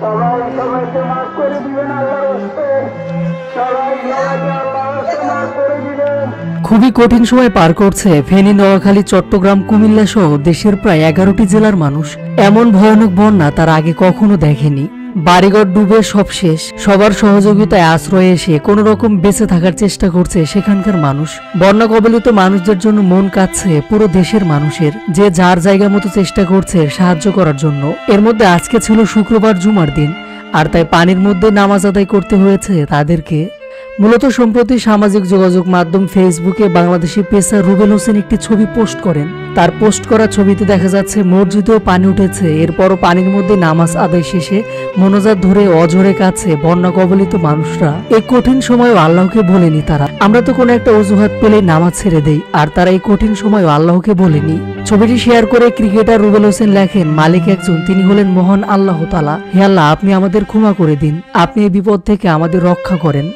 সবাই সবাইকে মাফ করে দিবেন আল্লাহর রাস্তে, সবাই সবাইকে আল্লাহর রাস্তে মাফ করে দিবেন। খুবই কঠিন সময় পার করছে ফেনী, নোয়াখালী, চট্টগ্রাম, কুমিল্লা সহ দেশের প্রায় 11টি জেলার মানুষ। এমন ভয়ানক বন্যা তারা আগে কখনো দেখেনি। বাড়িঘর ডুবে সব শেষ। সবার সহযোগিতায় আশ্রয়ে এসে কোনো রকম বেঁচে থাকার চেষ্টা করছে সেখানকার মানুষ। বন্যা কবলিত মানুষদের জন্য মন কাঁদছে পুরো দেশের মানুষের, যে যার জায়গা মতো চেষ্টা করছে সাহায্য করার জন্য। এর মধ্যে আজকে ছিল শুক্রবার, জুমার দিন, আর তাই পানির মধ্যে নামাজ আদায় করতে হয়েছে তাদেরকে। মূলত সম্প্রতি সামাজিক যোগাযোগ মাধ্যম ফেসবুকে বাংলাদেশি পেসার রুবেল হোসেন একটি ছবি পোস্ট করেন। তার পোস্ট করা ছবিতে দেখা যাচ্ছে মসজিদেও পানি উঠেছে। এরপরও পানির মধ্যে নামাজ আদায় শেষে মোনাজাত ধরে অঝরে কাছে বন্যা কবলিত মানুষরা। এই কঠিন সময়ও আল্লাহকে বলেনি তারা। আমরা তো কোনো একটা অজুহাত পেলে নামাজ ছেড়ে দেই, আর তারা এই কঠিন সময়ও আল্লাহকে বলেনি। ছবিটি শেয়ার করে ক্রিকেটার রুবেল হোসেন লেখেন, মালিক একজন, তিনি হলেন মহান আল্লাহ তাআলা। হে আল্লাহ, আপনি আমাদের ক্ষমা করে দিন, আপনি এই বিপদ থেকে আমাদের রক্ষা করেন।